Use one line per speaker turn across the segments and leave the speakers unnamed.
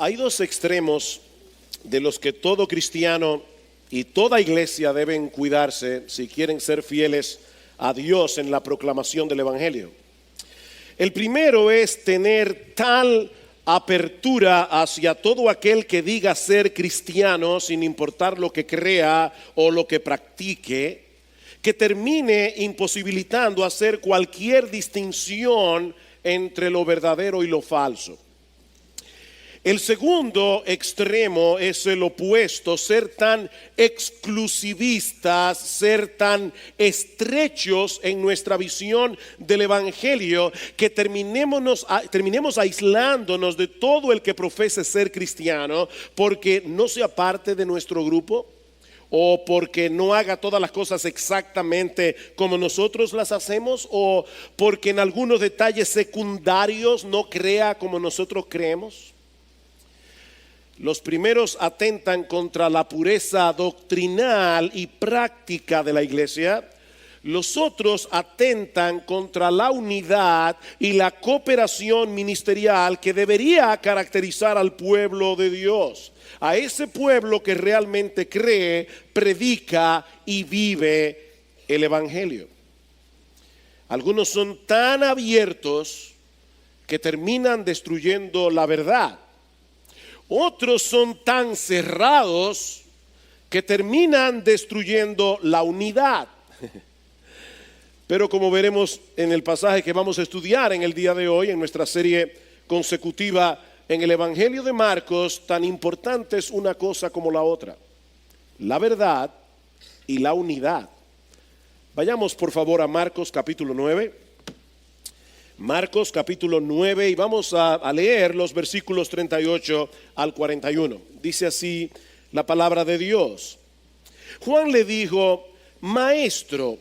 Hay dos extremos de los que todo cristiano y toda iglesia deben cuidarse si quieren ser fieles a Dios en la proclamación del Evangelio. El primero es tener tal apertura hacia todo aquel que diga ser cristiano sin importar lo que crea o lo que practique, que termine imposibilitando hacer cualquier distinción entre lo verdadero y lo falso. El segundo extremo es el opuesto, ser tan exclusivistas, ser tan estrechos en nuestra visión del Evangelio que terminemos aislándonos de todo el que profese ser cristiano porque no sea parte de nuestro grupo o porque no haga todas las cosas exactamente como nosotros las hacemos o porque en algunos detalles secundarios no crea como nosotros creemos. Los primeros atentan contra la pureza doctrinal y práctica de la iglesia. Los otros atentan contra la unidad y la cooperación ministerial que debería caracterizar al pueblo de Dios. A ese pueblo que realmente cree, predica y vive el Evangelio. Algunos son tan abiertos que terminan destruyendo la verdad. Otros son tan cerrados que terminan destruyendo la unidad. Pero como veremos en el pasaje que vamos a estudiar en el día de hoy, en nuestra serie consecutiva en el Evangelio de Marcos, tan importante es una cosa como la otra: la verdad y la unidad. Vayamos por favor a Marcos capítulo 9. Marcos capítulo 9 y vamos a leer los versículos 38 al 41. Dice así la palabra de Dios. Juan le dijo: Maestro,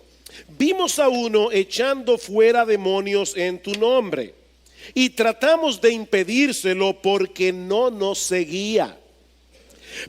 vimos a uno echando fuera demonios en tu nombre y tratamos de impedírselo porque no nos seguía.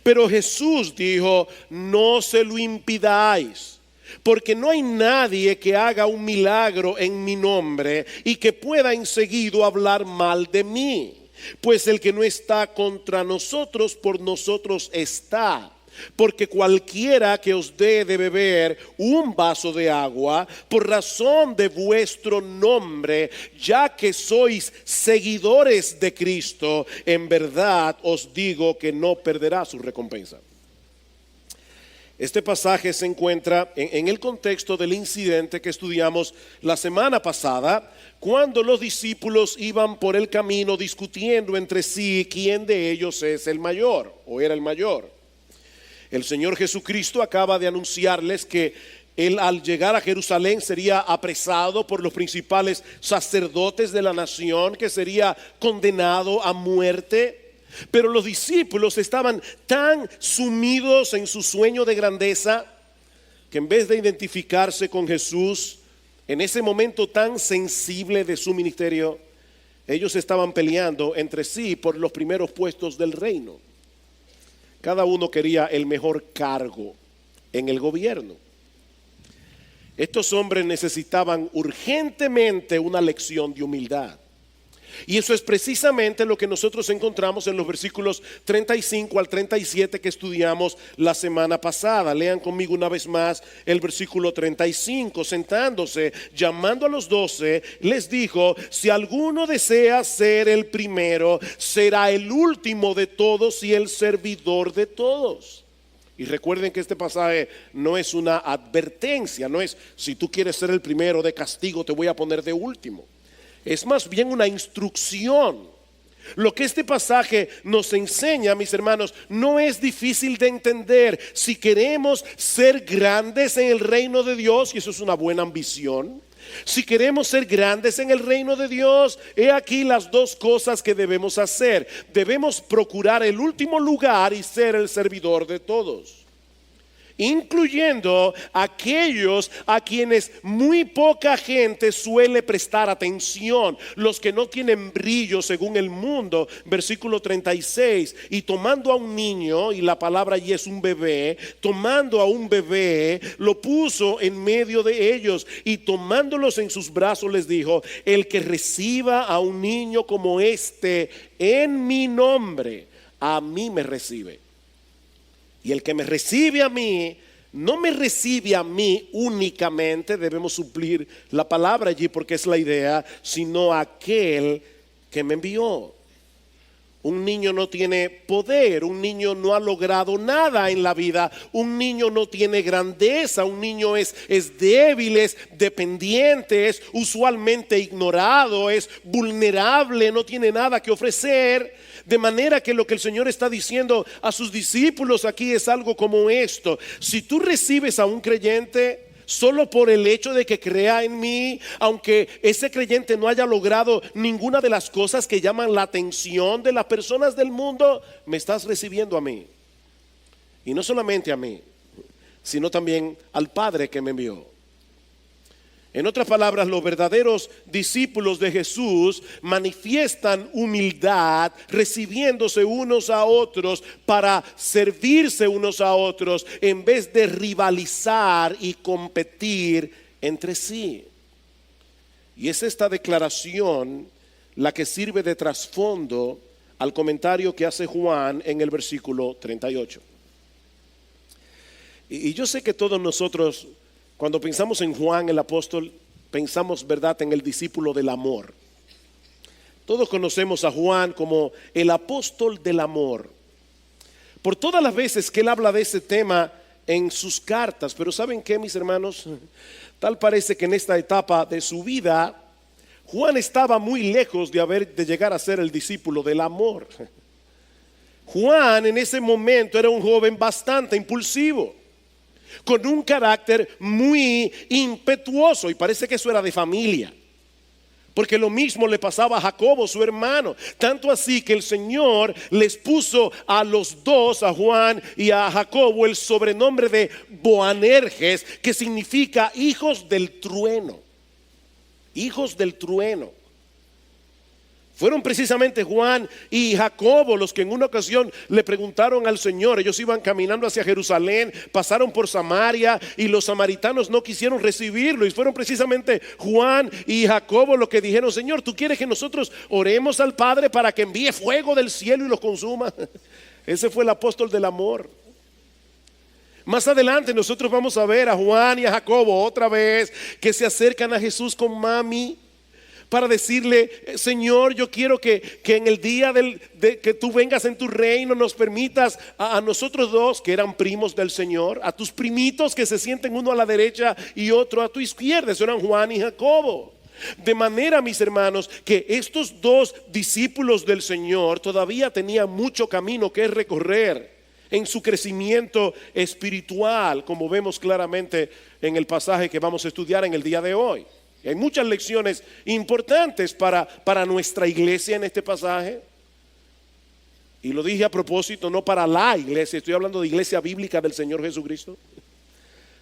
Pero Jesús dijo: no se lo impidáis, porque no hay nadie que haga un milagro en mi nombre y que pueda enseguida hablar mal de mí. Pues el que no está contra nosotros, por nosotros está. Porque cualquiera que os dé de beber un vaso de agua por razón de vuestro nombre, ya que sois seguidores de Cristo, en verdad os digo que no perderá su recompensa. Este pasaje se encuentra en el contexto del incidente que estudiamos la semana pasada, cuando los discípulos iban por el camino discutiendo entre sí quién de ellos es el mayor o era el mayor. El Señor Jesucristo acaba de anunciarles que él, al llegar a Jerusalén, sería apresado por los principales sacerdotes de la nación, que sería condenado a muerte. Pero los discípulos estaban tan sumidos en su sueño de grandeza que en vez de identificarse con Jesús en ese momento tan sensible de su ministerio, ellos estaban peleando entre sí por los primeros puestos del reino. Cada uno quería el mejor cargo en el gobierno. Estos hombres necesitaban urgentemente una lección de humildad. Y eso es precisamente lo que nosotros encontramos en los versículos 35 al 37 que estudiamos la semana pasada. Lean conmigo una vez más el versículo 35. Sentándose, llamando a los 12, les dijo: si alguno desea ser el primero, será el último de todos y el servidor de todos. Y recuerden que este pasaje no es una advertencia, no es: si tú quieres ser el primero, de castigo te voy a poner de último. Es más bien una instrucción. Lo que este pasaje nos enseña, mis hermanos, no es difícil de entender. Si queremos ser grandes en el reino de Dios, y eso es una buena ambición, si queremos ser grandes en el reino de Dios, he aquí las dos cosas que debemos hacer. Debemos procurar el último lugar y ser el servidor de todos, incluyendo aquellos a quienes muy poca gente suele prestar atención, los que no tienen brillo según el mundo. Versículo 36, y tomando a un niño, y la palabra allí es un bebé, tomando a un bebé, lo puso en medio de ellos, y tomándolos en sus brazos les dijo: el que reciba a un niño como este en mi nombre, a mí me recibe. Y el que me recibe a mí, no me recibe a mí únicamente, debemos suplir la palabra allí porque es la idea, sino a aquel que me envió. Un niño no tiene poder, un niño no ha logrado nada en la vida, un niño no tiene grandeza, un niño es débil, es dependiente, es usualmente ignorado, es vulnerable, no tiene nada que ofrecer. De manera que lo que el Señor está diciendo a sus discípulos aquí es algo como esto: si tú recibes a un creyente solo por el hecho de que crea en mí, aunque ese creyente no haya logrado ninguna de las cosas que llaman la atención de las personas del mundo, me estás recibiendo a mí. Y no solamente a mí, sino también al Padre que me envió. En otras palabras, los verdaderos discípulos de Jesús manifiestan humildad, recibiéndose unos a otros para servirse unos a otros, en vez de rivalizar y competir entre sí. Y es esta declaración la que sirve de trasfondo al comentario que hace Juan en el versículo 38. Y yo sé que todos nosotros, cuando pensamos en Juan el apóstol, pensamos, ¿verdad?, en el discípulo del amor. Todos conocemos a Juan como el apóstol del amor, por todas las veces que él habla de ese tema en sus cartas. Pero ¿saben qué, mis hermanos? Tal parece que en esta etapa de su vida, Juan estaba muy lejos de llegar a ser el discípulo del amor. Juan en ese momento era un joven bastante impulsivo, con un carácter muy impetuoso, y parece que eso era de familia, porque lo mismo le pasaba a Jacobo, su hermano. Tanto así que el Señor les puso a los dos, a Juan y a Jacobo, el sobrenombre de Boanerges, que significa hijos del trueno. Hijos del trueno. Fueron precisamente Juan y Jacobo los que en una ocasión le preguntaron al Señor. Ellos iban caminando hacia Jerusalén, pasaron por Samaria y los samaritanos no quisieron recibirlo. Y fueron precisamente Juan y Jacobo los que dijeron: Señor, ¿tú quieres que nosotros oremos al Padre para que envíe fuego del cielo y los consuma? Ese fue el apóstol del amor. Más adelante nosotros vamos a ver a Juan y a Jacobo otra vez que se acercan a Jesús con mami, para decirle: Señor, yo quiero que en el día de que tú vengas en tu reino nos permitas a nosotros dos, que eran primos del Señor, a tus primitos que se sienten uno a la derecha y otro a tu izquierda. Eso eran Juan y Jacobo. De manera, mis hermanos, que estos dos discípulos del Señor todavía tenían mucho camino que recorrer en su crecimiento espiritual, como vemos claramente en el pasaje que vamos a estudiar en el día de hoy. Y hay muchas lecciones importantes para nuestra iglesia en este pasaje. Y lo dije a propósito, no para la iglesia, estoy hablando de iglesia bíblica del Señor Jesucristo.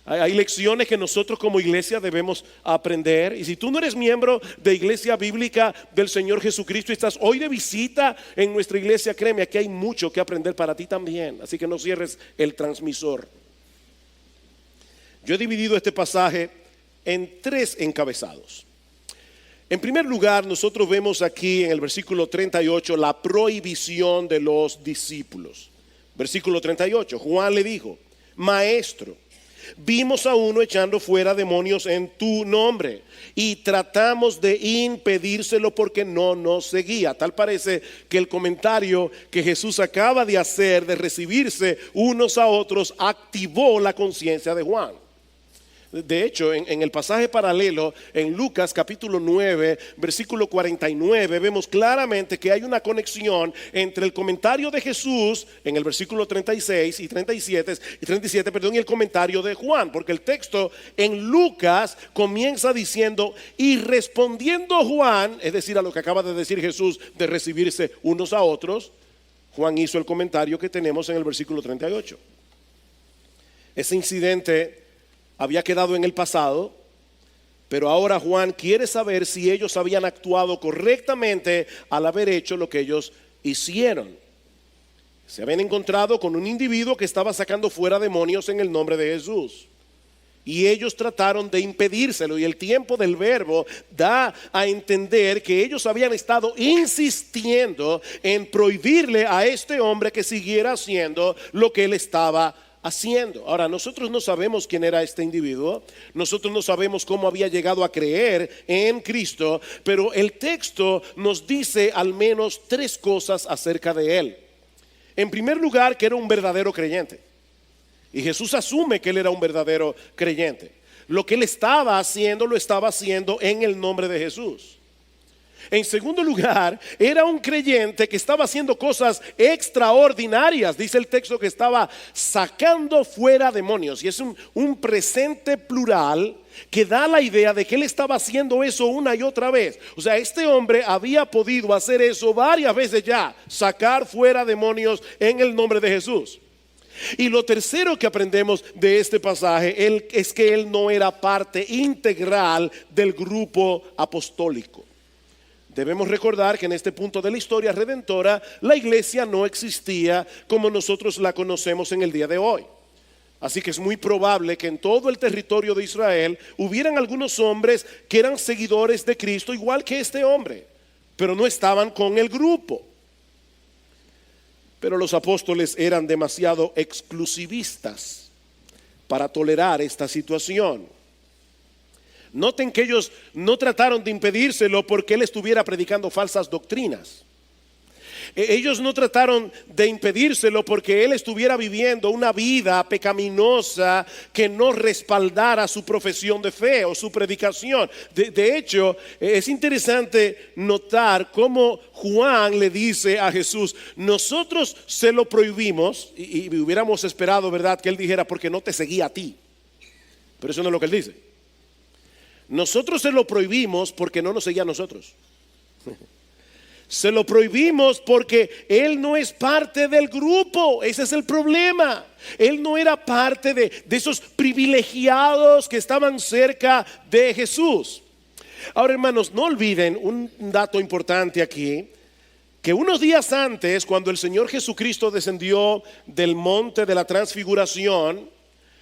Hay lecciones que nosotros como iglesia debemos aprender. Y si tú no eres miembro de iglesia bíblica del Señor Jesucristo y estás hoy de visita en nuestra iglesia, créeme, aquí hay mucho que aprender para ti también. Así que no cierres el transmisor. Yo he dividido este pasaje en tres encabezados. En primer lugar, nosotros vemos aquí en el versículo 38 la prohibición de los discípulos. Versículo 38, Juan le dijo: Maestro, vimos a uno echando fuera demonios en tu nombre y tratamos de impedírselo porque no nos seguía. Tal parece que el comentario que Jesús acaba de hacer de recibirse unos a otros activó la conciencia de Juan. De hecho, en el pasaje paralelo, en Lucas capítulo 9, versículo 49, vemos claramente que hay una conexión entre el comentario de Jesús en el versículo 36 y 37, y el comentario de Juan. Porque el texto en Lucas comienza diciendo: y respondiendo Juan, es decir, a lo que acaba de decir Jesús de recibirse unos a otros, Juan hizo el comentario que tenemos en el versículo 38. Ese incidente había quedado en el pasado, pero ahora Juan quiere saber si ellos habían actuado correctamente al haber hecho lo que ellos hicieron. Se habían encontrado con un individuo que estaba sacando fuera demonios en el nombre de Jesús. Y ellos trataron de impedírselo, y el tiempo del verbo da a entender que ellos habían estado insistiendo en prohibirle a este hombre que siguiera haciendo lo que él estaba haciendo. Ahora, nosotros no sabemos quién era este individuo, nosotros no sabemos cómo había llegado a creer en Cristo, pero el texto nos dice al menos tres cosas acerca de él. En primer lugar, que era un verdadero creyente. Y Jesús asume que él era un verdadero creyente. Lo que él estaba haciendo, lo estaba haciendo en el nombre de Jesús. En segundo lugar, era un creyente que estaba haciendo cosas extraordinarias. Dice el texto que estaba sacando fuera demonios. Y es un presente plural que da la idea de que él estaba haciendo eso una y otra vez. O sea, este hombre había podido hacer eso varias veces ya, sacar fuera demonios en el nombre de Jesús. Y lo tercero que aprendemos de este pasaje es que él no era parte integral del grupo apostólico. Debemos recordar que en este punto de la historia redentora, la iglesia no existía como nosotros la conocemos en el día de hoy. Así que es muy probable que en todo el territorio de Israel hubieran algunos hombres que eran seguidores de Cristo, igual que este hombre, pero no estaban con el grupo. Pero los apóstoles eran demasiado exclusivistas para tolerar esta situación. Noten que ellos no trataron de impedírselo porque él estuviera predicando falsas doctrinas. Ellos no trataron de impedírselo porque él estuviera viviendo una vida pecaminosa que no respaldara su profesión de fe o su predicación. De hecho, es interesante notar cómo Juan le dice a Jesús: nosotros se lo prohibimos, y hubiéramos esperado, ¿verdad?, que él dijera porque no te seguía a ti. Pero eso no es lo que él dice. Nosotros se lo prohibimos porque no nos seguía a nosotros. Se lo prohibimos porque él no es parte del grupo. Ese es el problema. Él no era parte de esos privilegiados que estaban cerca de Jesús. Ahora, hermanos, no olviden un dato importante aquí, que unos días antes, cuando el Señor Jesucristo descendió del monte de la transfiguración,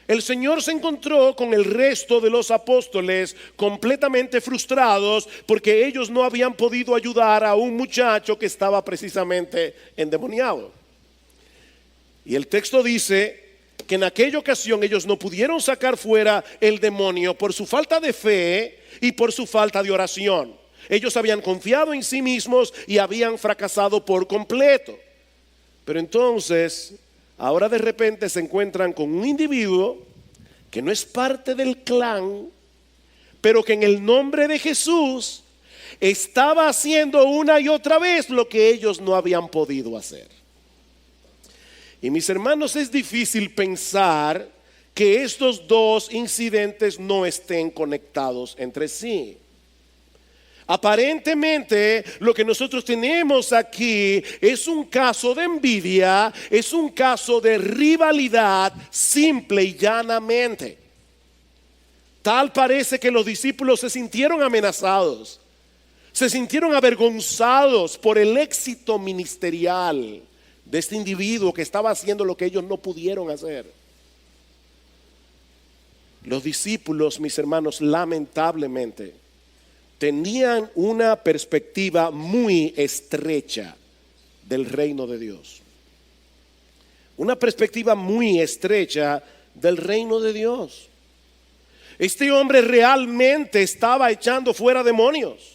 el Señor se encontró con el resto de los apóstoles completamente frustrados porque ellos no habían podido ayudar a un muchacho que estaba precisamente endemoniado. Y el texto dice que en aquella ocasión ellos no pudieron sacar fuera el demonio por su falta de fe y por su falta de oración. Ellos habían confiado en sí mismos y habían fracasado por completo. Pero entonces, ahora de repente se encuentran con un individuo que no es parte del clan, pero que en el nombre de Jesús estaba haciendo una y otra vez lo que ellos no habían podido hacer. Y mis hermanos, es difícil pensar que estos dos incidentes no estén conectados entre sí. Aparentemente lo que nosotros tenemos aquí es un caso de envidia, es un caso de rivalidad simple y llanamente. Tal parece que los discípulos se sintieron amenazados, se sintieron avergonzados por el éxito ministerial de este individuo que estaba haciendo lo que ellos no pudieron hacer. Los discípulos, mis hermanos, lamentablemente tenían una perspectiva muy estrecha del reino de Dios. Una perspectiva muy estrecha del reino de Dios. Este hombre realmente estaba echando fuera demonios.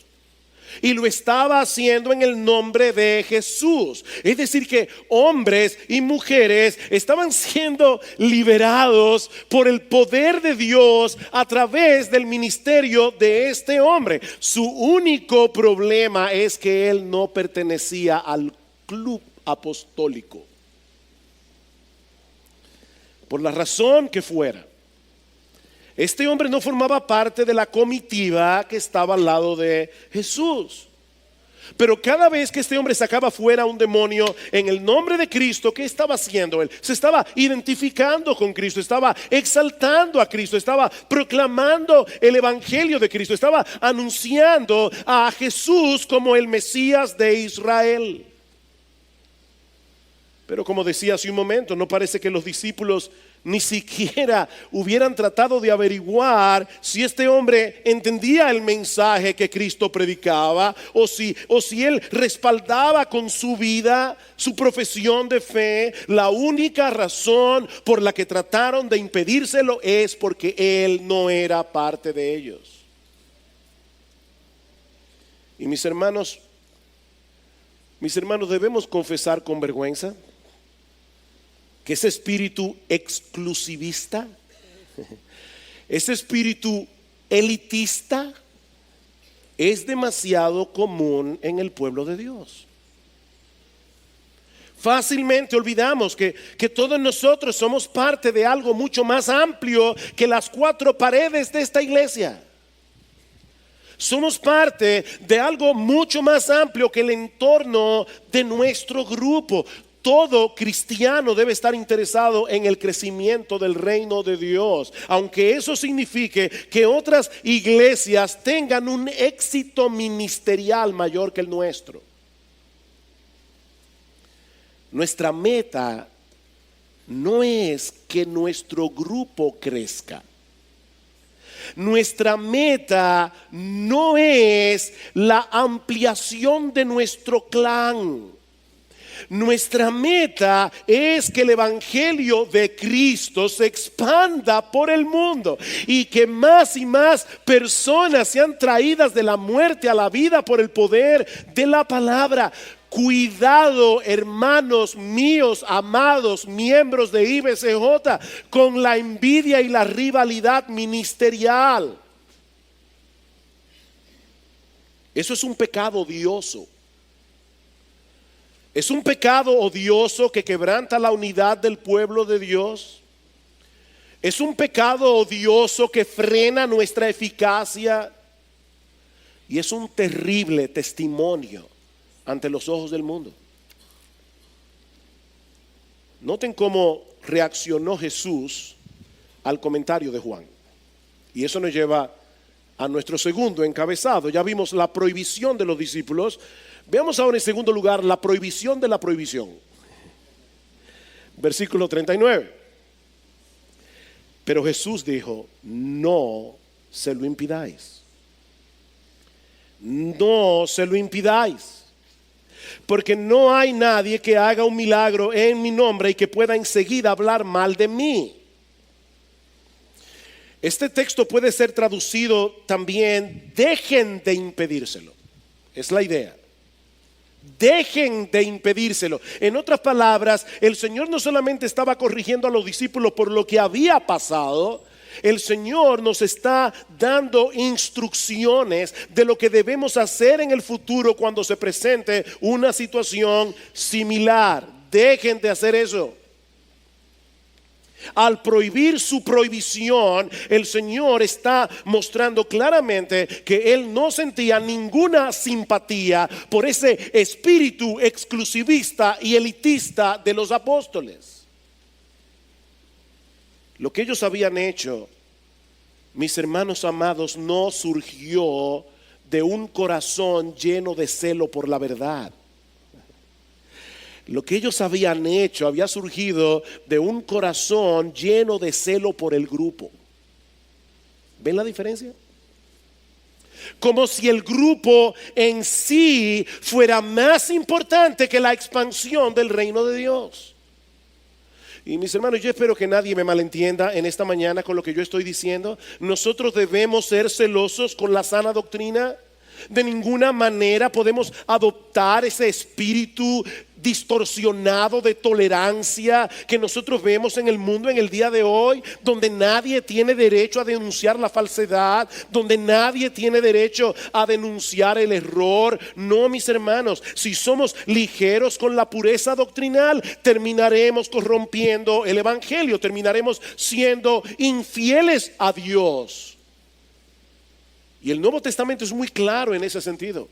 Y lo estaba haciendo en el nombre de Jesús. Es decir, que hombres y mujeres estaban siendo liberados por el poder de Dios a través del ministerio de este hombre. Su único problema es que él no pertenecía al club apostólico. Por la razón que fuera, este hombre no formaba parte de la comitiva que estaba al lado de Jesús. Pero cada vez que este hombre sacaba fuera un demonio en el nombre de Cristo, ¿qué estaba haciendo él? Se estaba identificando con Cristo, estaba exaltando a Cristo, estaba proclamando el evangelio de Cristo, estaba anunciando a Jesús como el Mesías de Israel. Pero como decía hace un momento, no parece que los discípulos ni siquiera hubieran tratado de averiguar si este hombre entendía el mensaje que Cristo predicaba, o si él respaldaba con su vida su profesión de fe. La única razón por la que trataron de impedírselo es porque él no era parte de ellos. Y mis hermanos, debemos confesar con vergüenza que ese espíritu exclusivista, ese espíritu elitista, es demasiado común en el pueblo de Dios. Fácilmente olvidamos que todos nosotros somos parte de algo mucho más amplio que las cuatro paredes de esta iglesia. Somos parte de algo mucho más amplio que el entorno de nuestro grupo. Todo cristiano debe estar interesado en el crecimiento del reino de Dios, aunque eso signifique que otras iglesias tengan un éxito ministerial mayor que el nuestro. Nuestra meta no es que nuestro grupo crezca. Nuestra meta no es la ampliación de nuestro clan. Nuestra meta es que el evangelio de Cristo se expanda por el mundo y que más y más personas sean traídas de la muerte a la vida por el poder de la palabra. Cuidado, hermanos míos, amados miembros de IBCJ, con la envidia y la rivalidad ministerial. Eso es un pecado odioso. Es un pecado odioso que quebranta la unidad del pueblo de Dios. Es un pecado odioso que frena nuestra eficacia. Y es un terrible testimonio ante los ojos del mundo. Noten cómo reaccionó Jesús al comentario de Juan. Y eso nos lleva a nuestro segundo encabezado. Ya vimos la prohibición de los discípulos. Veamos ahora en segundo lugar la prohibición de la prohibición. Versículo 39. Pero Jesús dijo: no se lo impidáis. No se lo impidáis. Porque no hay nadie que haga un milagro en mi nombre y que pueda enseguida hablar mal de mí. Este texto puede ser traducido también: dejen de impedírselo. Es la idea. Dejen de impedírselo. En otras palabras, el Señor no solamente estaba corrigiendo a los discípulos por lo que había pasado, el Señor nos está dando instrucciones de lo que debemos hacer en el futuro cuando se presente una situación similar. Dejen de hacer eso. Al prohibir su prohibición, el Señor está mostrando claramente que Él no sentía ninguna simpatía por ese espíritu exclusivista y elitista de los apóstoles. Lo que ellos habían hecho, mis hermanos amados, no surgió de un corazón lleno de celo por la verdad. Lo que ellos habían hecho había surgido de un corazón lleno de celo por el grupo. ¿Ven la diferencia? Como si el grupo en sí fuera más importante que la expansión del reino de Dios. Y mis hermanos, yo espero que nadie me malentienda en esta mañana con lo que yo estoy diciendo. Nosotros debemos ser celosos con la sana doctrina. De ninguna manera podemos adoptar ese espíritu distorsionado de tolerancia que nosotros vemos en el mundo en el día de hoy, donde nadie tiene derecho a denunciar la falsedad, donde nadie tiene derecho a denunciar el error. No, mis hermanos, si somos ligeros con la pureza doctrinal, terminaremos corrompiendo el evangelio, terminaremos siendo infieles a Dios. Y el Nuevo Testamento es muy claro en ese sentido.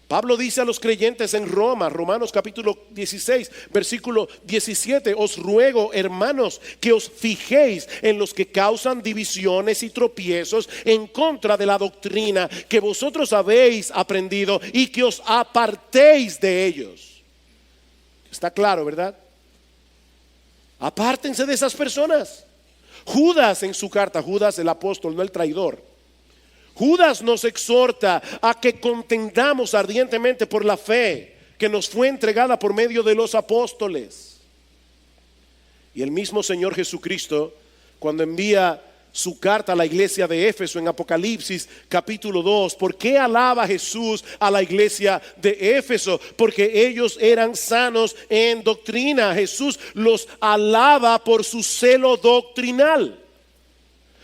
Pablo dice a los creyentes en Roma, Romanos capítulo 16, versículo 17: os ruego, hermanos, que os fijéis en los que causan divisiones y tropiezos en contra de la doctrina que vosotros habéis aprendido y que os apartéis de ellos. Está claro, ¿verdad? Apártense de esas personas. Judas en su carta, Judas el apóstol, no el traidor, Judas nos exhorta a que contendamos ardientemente por la fe que nos fue entregada por medio de los apóstoles. Y el mismo Señor Jesucristo, cuando envía su carta a la iglesia de Éfeso en Apocalipsis capítulo 2, ¿por qué alaba Jesús a la iglesia de Éfeso? Porque ellos eran sanos en doctrina. Jesús los alaba por su celo doctrinal.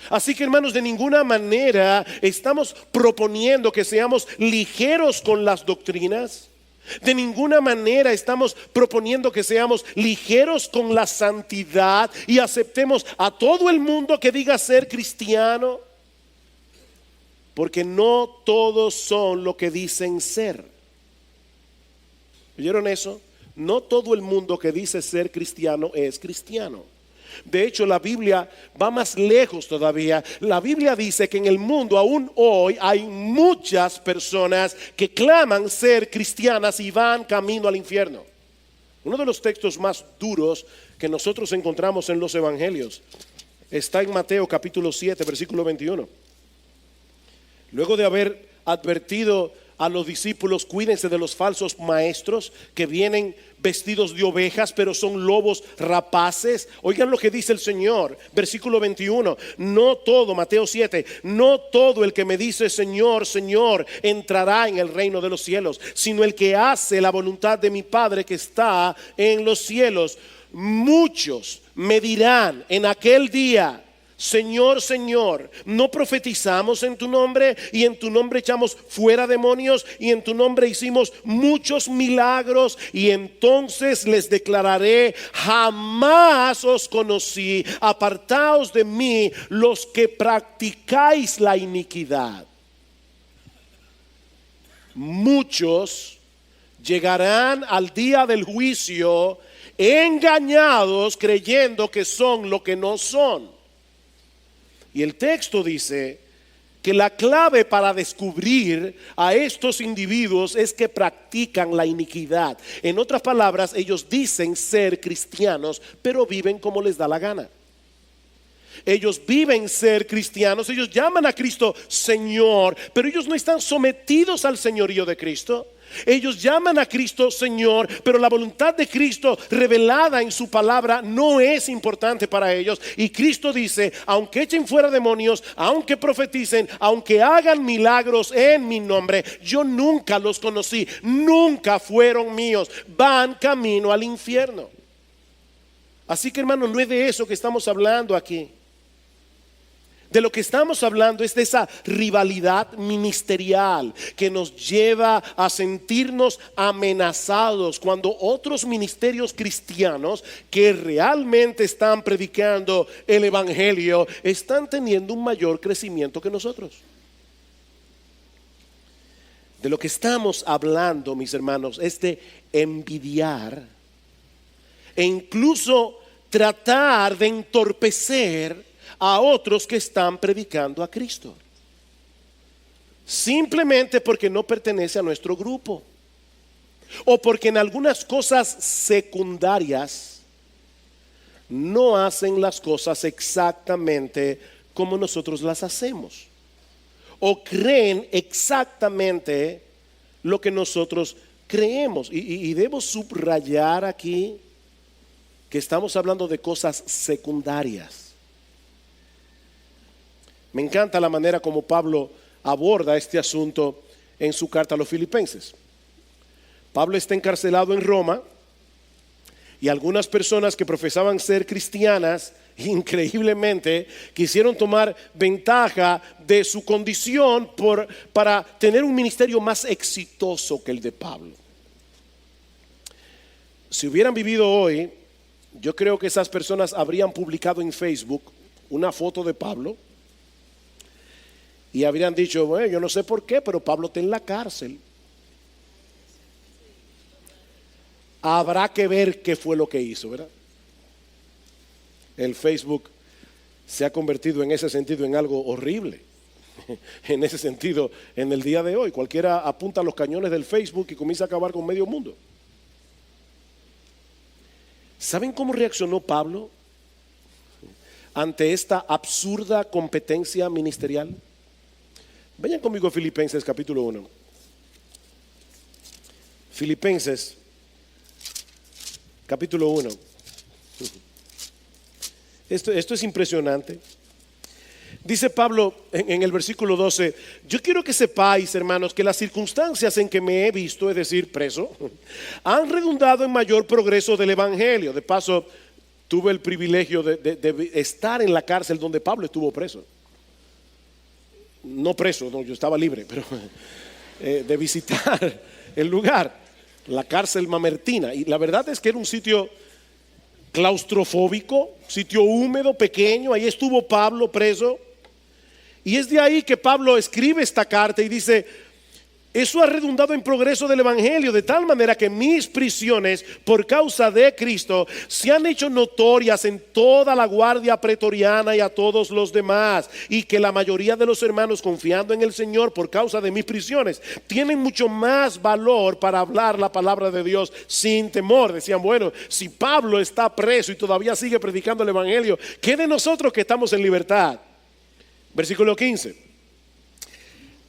Así que, hermanos, de ninguna manera estamos proponiendo que seamos ligeros con las doctrinas. De ninguna manera estamos proponiendo que seamos ligeros con la santidad y aceptemos a todo el mundo que diga ser cristiano, porque no todos son lo que dicen ser. ¿Oyeron eso? No todo el mundo que dice ser cristiano es cristiano. De hecho, la Biblia va más lejos todavía. La Biblia dice que en el mundo aún hoy hay muchas personas que claman ser cristianas y van camino al infierno. Uno de los textos más duros que nosotros encontramos en los evangelios está en Mateo capítulo 7, versículo 21. Luego de haber advertido a los discípulos: cuídense de los falsos maestros que vienen vestidos de ovejas, pero son lobos rapaces. Oigan lo que dice el Señor, versículo 21. No todo, Mateo 7, no todo el que me dice Señor, Señor, entrará en el reino de los cielos, sino el que hace la voluntad de mi Padre que está en los cielos. Muchos me dirán en aquel día: Señor, Señor, ¿no profetizamos en tu nombre? Y en tu nombre echamos fuera demonios, y en tu nombre hicimos muchos milagros. Y entonces les declararé: jamás os conocí, apartaos de mí los que practicáis la iniquidad. Muchos llegarán al día del juicio engañados, creyendo que son lo que no son. Y el texto dice que la clave para descubrir a estos individuos es que practican la iniquidad. En otras palabras, ellos dicen ser cristianos, pero viven como les da la gana. Ellos viven ser cristianos, ellos llaman a Cristo Señor, pero ellos no están sometidos al señorío de Cristo. Ellos llaman a Cristo Señor, pero la voluntad de Cristo revelada en su palabra no es importante para ellos. Y Cristo dice: aunque echen fuera demonios, aunque profeticen, aunque hagan milagros en mi nombre, yo nunca los conocí, nunca fueron míos, van camino al infierno. Así que, hermano, no es de eso que estamos hablando aquí. De lo que estamos hablando es de esa rivalidad ministerial que nos lleva a sentirnos amenazados cuando otros ministerios cristianos que realmente están predicando el evangelio están teniendo un mayor crecimiento que nosotros. De lo que estamos hablando, mis hermanos, es de envidiar e incluso tratar de entorpecer a otros que están predicando a Cristo, simplemente porque no pertenece a nuestro grupo, o porque en algunas cosas secundarias no hacen las cosas exactamente como nosotros las hacemos, o creen exactamente lo que nosotros creemos. Y debo subrayar aquí que estamos hablando de cosas secundarias. Me encanta la manera como Pablo aborda este asunto en su carta a los Filipenses. Pablo está encarcelado en Roma y algunas personas que profesaban ser cristianas, increíblemente, quisieron tomar ventaja de su condición para tener un ministerio más exitoso que el de Pablo. Si hubieran vivido hoy, yo creo que esas personas habrían publicado en Facebook una foto de Pablo y habrían dicho: bueno, yo no sé por qué, pero Pablo está en la cárcel. Habrá que ver qué fue lo que hizo, ¿verdad? El Facebook se ha convertido en ese sentido en algo horrible. En ese sentido, en el día de hoy, cualquiera apunta los cañones del Facebook y comienza a acabar con medio mundo. ¿Saben cómo reaccionó Pablo ante esta absurda competencia ministerial? Vayan conmigo a Filipenses capítulo 1. Filipenses capítulo 1. Esto es impresionante. Dice Pablo en el versículo 12: yo quiero que sepáis, hermanos, que las circunstancias en que me he visto, es decir, preso, han redundado en mayor progreso del evangelio. De paso, tuve el privilegio de estar en la cárcel donde Pablo estuvo preso. No preso, no, yo estaba libre, pero de visitar el lugar, la cárcel mamertina. Y la verdad es que era un sitio claustrofóbico, sitio húmedo, pequeño. Ahí estuvo Pablo preso. Y es de ahí que Pablo escribe esta carta y dice: eso ha redundado en progreso del evangelio, de tal manera que mis prisiones por causa de Cristo se han hecho notorias en toda la guardia pretoriana y a todos los demás, y que la mayoría de los hermanos, confiando en el Señor por causa de mis prisiones, tienen mucho más valor para hablar la palabra de Dios sin temor. Decían: bueno, si Pablo está preso y todavía sigue predicando el evangelio, ¿qué de nosotros que estamos en libertad? Versículo 15: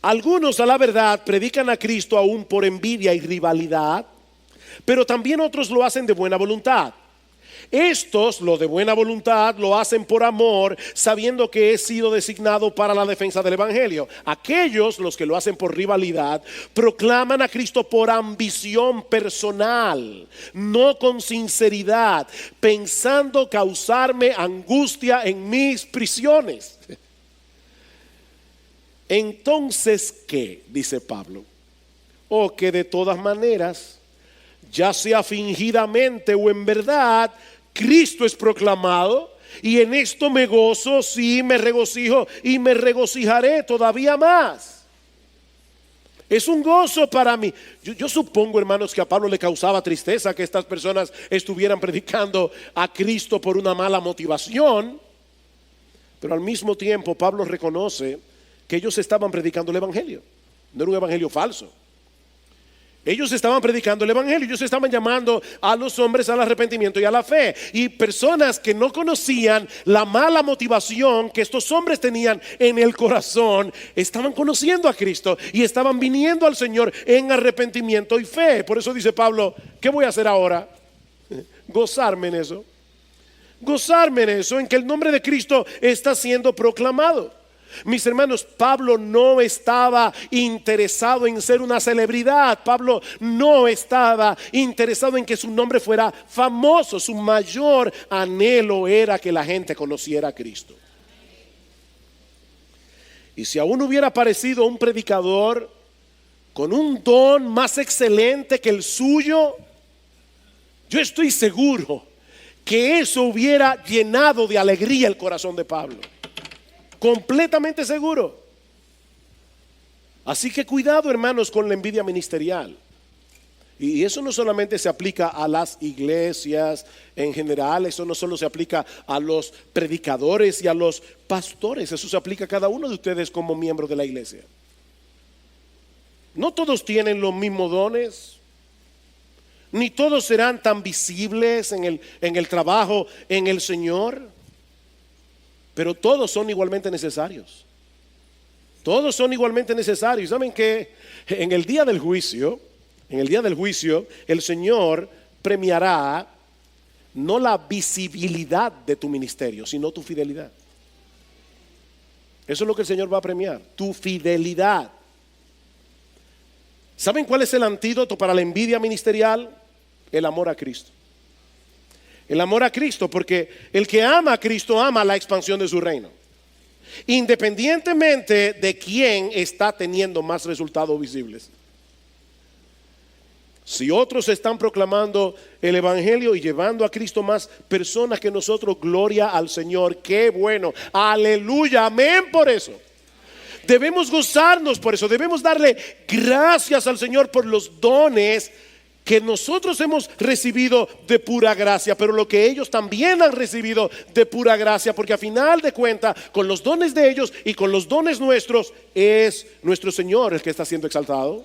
algunos, a la verdad, predican a Cristo aún por envidia y rivalidad, pero también otros lo hacen de buena voluntad. Estos, lo de buena voluntad, lo hacen por amor, sabiendo que he sido designado para la defensa del evangelio. Aquellos, los que lo hacen por rivalidad, proclaman a Cristo por ambición personal, no con sinceridad, pensando causarme angustia en mis prisiones. Entonces, ¿qué? Dice Pablo. O que de todas maneras, ya sea fingidamente o en verdad, Cristo es proclamado, y en esto me gozo, sí, me regocijo y me regocijaré todavía más. Es un gozo para mí. Yo supongo, hermanos, que a Pablo le causaba tristeza que estas personas estuvieran predicando a Cristo por una mala motivación, pero al mismo tiempo Pablo reconoce que ellos estaban predicando el evangelio. No era un evangelio falso. Ellos estaban predicando el evangelio. Ellos estaban llamando a los hombres al arrepentimiento y a la fe. Y personas que no conocían la mala motivación que estos hombres tenían en el corazón, estaban conociendo a Cristo y estaban viniendo al Señor en arrepentimiento y fe. Por eso dice Pablo: ¿qué voy a hacer ahora? Gozarme en eso. Gozarme en eso, en que el nombre de Cristo está siendo proclamado. Mis hermanos, Pablo no estaba interesado en ser una celebridad. Pablo no estaba interesado en que su nombre fuera famoso. Su mayor anhelo era que la gente conociera a Cristo. Y si aún hubiera aparecido un predicador con un don más excelente que el suyo, yo estoy seguro que eso hubiera llenado de alegría el corazón de Pablo. Completamente seguro. Así que cuidado, hermanos, con la envidia ministerial. Y eso no solamente se aplica a las iglesias en general. Eso no solo se aplica a los predicadores y a los pastores. Eso se aplica a cada uno de ustedes como miembro de la iglesia. No todos tienen los mismos dones, ni todos serán tan visibles en el trabajo en el Señor. Pero todos son igualmente necesarios. Todos son igualmente necesarios. ¿Saben que en el día del juicio, el Señor premiará no la visibilidad de tu ministerio, sino tu fidelidad? Eso es lo que el Señor va a premiar, tu fidelidad. ¿Saben cuál es el antídoto para la envidia ministerial? El amor a Cristo. El amor a Cristo, porque el que ama a Cristo ama la expansión de su reino, independientemente de quién está teniendo más resultados visibles. Si otros están proclamando el evangelio y llevando a Cristo más personas que nosotros, gloria al Señor, qué bueno, aleluya, amén por eso. Debemos gozarnos por eso, debemos darle gracias al Señor por los dones que nosotros hemos recibido de pura gracia, pero lo que ellos también han recibido de pura gracia, porque a final de cuentas, con los dones de ellos y con los dones nuestros, es nuestro Señor el que está siendo exaltado.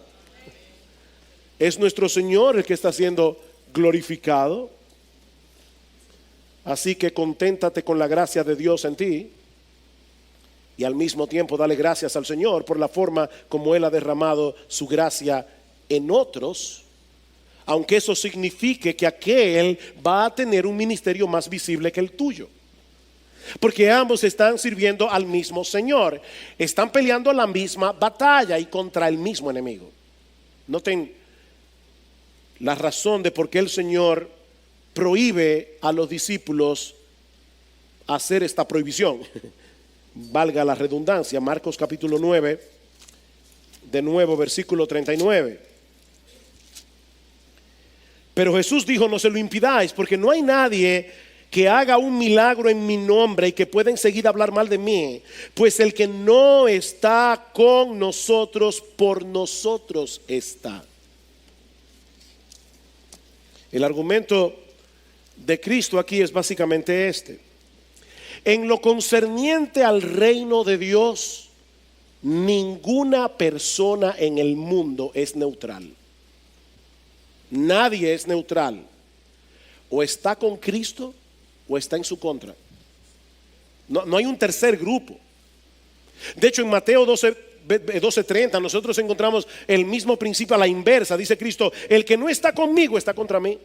Es nuestro Señor el que está siendo glorificado. Así que conténtate con la gracia de Dios en ti y al mismo tiempo dale gracias al Señor por la forma como Él ha derramado su gracia en otros, aunque eso signifique que aquel va a tener un ministerio más visible que el tuyo. Porque ambos están sirviendo al mismo Señor, están peleando la misma batalla y contra el mismo enemigo. Noten la razón de por qué el Señor prohíbe a los discípulos hacer esta prohibición. Valga la redundancia, Marcos capítulo 9, de nuevo versículo 39. Pero Jesús dijo: no se lo impidáis, porque no hay nadie que haga un milagro en mi nombre y que pueda enseguida hablar mal de mí, pues el que no está con nosotros, por nosotros está. El argumento de Cristo aquí es básicamente este: en lo concerniente al reino de Dios, ninguna persona en el mundo es neutral. Nadie es neutral. O está con Cristo o está en su contra. No hay un tercer grupo. De hecho, en Mateo 12:30 nosotros encontramos el mismo principio a la inversa. Dice Cristo: el que no está conmigo está contra mí,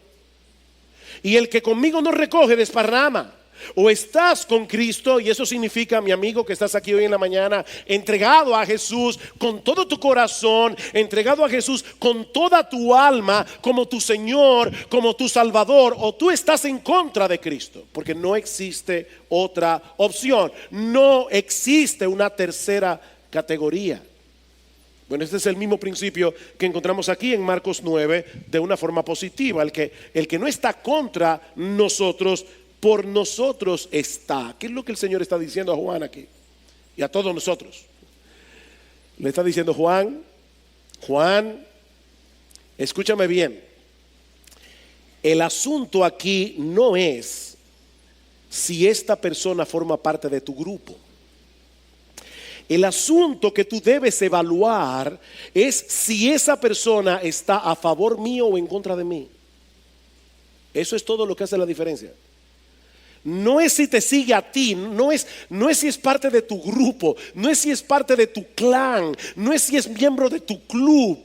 y el que conmigo no recoge desparrama. O estás con Cristo, y eso significa, mi amigo que estás aquí hoy en la mañana, entregado a Jesús con todo tu corazón, entregado a Jesús con toda tu alma como tu Señor, como tu Salvador, o tú estás en contra de Cristo, porque no existe otra opción, no existe una tercera categoría. Bueno, este es el mismo principio que encontramos aquí en Marcos 9 de una forma positiva. El que no está contra nosotros, por nosotros está. ¿Qué es lo que el Señor está diciendo a Juan aquí? Y a todos nosotros. Le está diciendo: Juan, escúchame bien. El asunto aquí no es si esta persona forma parte de tu grupo. El asunto que tú debes evaluar es si esa persona está a favor mío o en contra de mí. Eso es todo lo que hace la diferencia. No es si te sigue a ti, no es si es parte de tu grupo, no es si es parte de tu clan, no es si es miembro de tu club.